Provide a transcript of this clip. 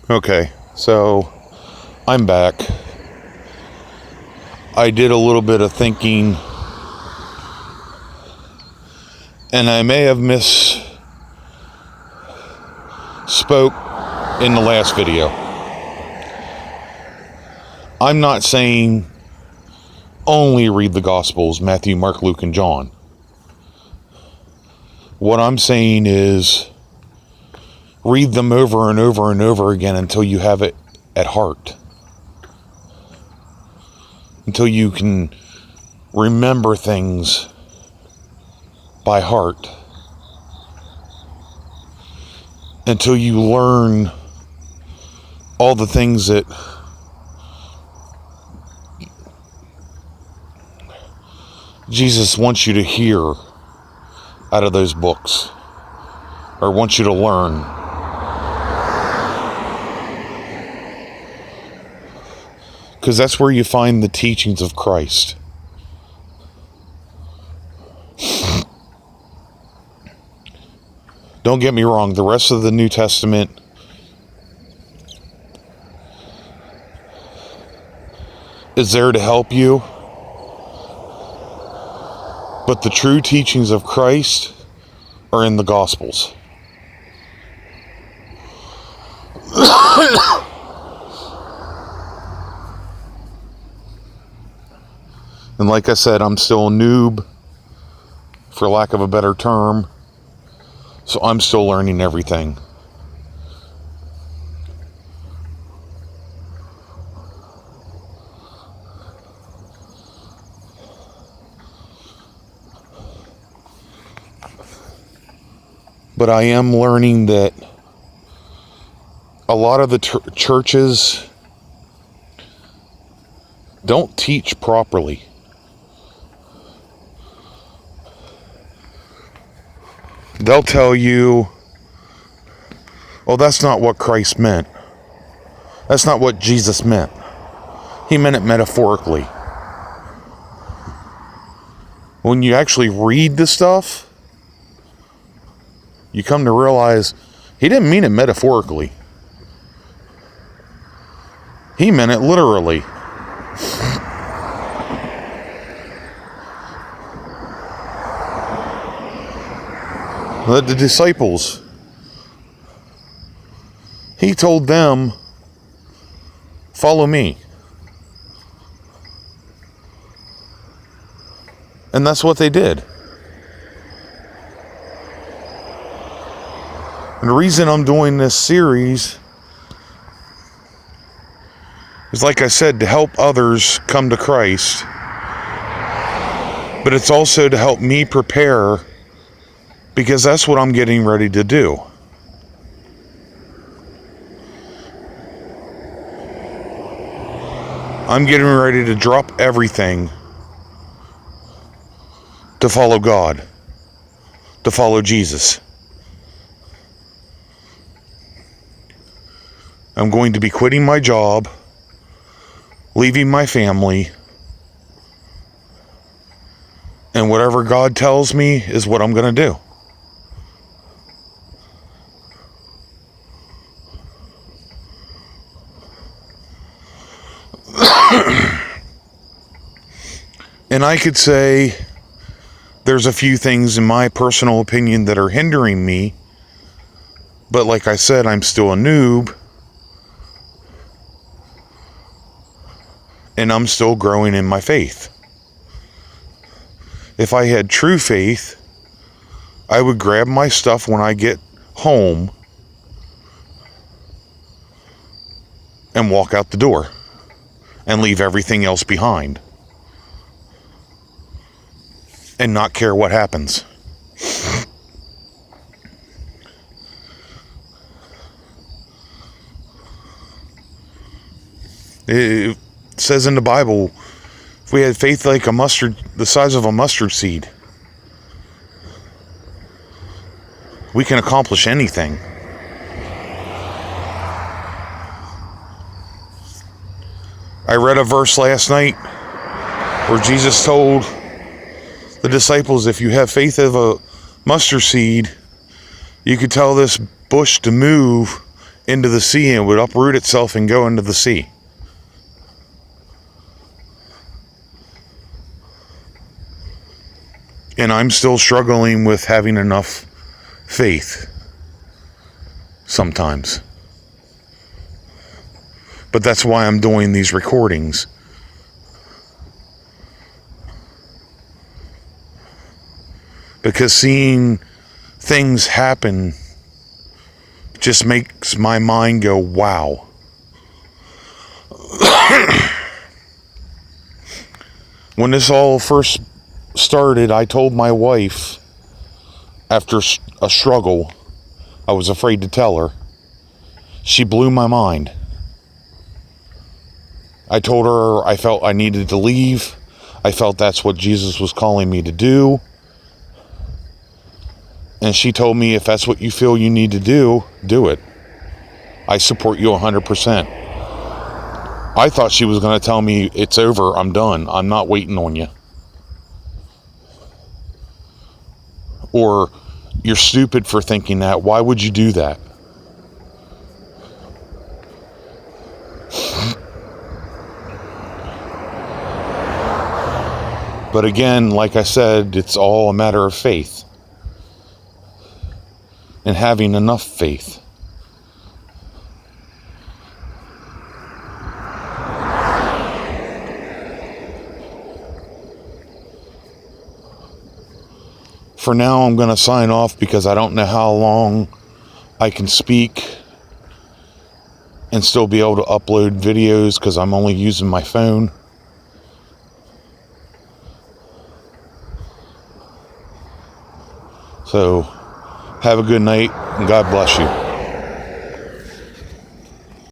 Okay, so I'm back. I did a little bit of thinking, and I may have misspoke in the last video. I'm not saying only read the Gospels, Matthew, Mark, Luke, and John. What I'm saying is read them over and over and over again until you have it at heart. Until you can remember things by heart. Until you learn all the things that Jesus wants you to hear out of those books, or wants you to learn. Because that's where you find the teachings of Christ. Don't get me wrong, the rest of the New Testament is there to help you. But the true teachings of Christ are in the Gospels. And like I said, I'm still a noob, for lack of a better term. So I'm still learning everything. But I am learning that a lot of the churches don't teach properly. They'll tell you, well, that's not what Christ meant. That's not what Jesus meant. He meant it metaphorically. When you actually read the stuff, you come to realize he didn't mean it metaphorically. He meant it literally. The disciples, he told them, follow me. And that's what they did. And the reason I'm doing this series is, like I said, to help others come to Christ. But it's also to help me prepare, because that's what I'm getting ready to do. I'm getting ready to drop everything to follow God, to follow Jesus. I'm going to be quitting my job, leaving my family, and whatever God tells me is what I'm going to do. And I could say there's a few things in my personal opinion that are hindering me, but like I said, I'm still a noob, and I'm still growing in my faith. If I had true faith, I would grab my stuff when I get home and walk out the door and leave everything else behind and not care what happens. It says in the Bible, if we had faith like the size of a mustard seed, we can accomplish anything. I read a verse last night where Jesus told the disciples, if you have faith of a mustard seed, you could tell this bush to move into the sea, and it would uproot itself and go into the sea. And I'm still struggling with having enough faith sometimes. But that's why I'm doing these recordings. Because seeing things happen just makes my mind go, wow. When this all first started, I told my wife, after a struggle, I was afraid to tell her. She blew my mind. I told her I felt I needed to leave. I felt that's what Jesus was calling me to do. And she told me, if that's what you feel you need to do, do it. I support you 100%. I thought she was going to tell me, it's over, I'm done, I'm not waiting on you. Or, you're stupid for thinking that, why would you do that? But again, like I said, it's all a matter of faith. And having enough faith. For now, I'm going to sign off because I don't know how long I can speak and still be able to upload videos because I'm only using my phone. So, have a good night and God bless you.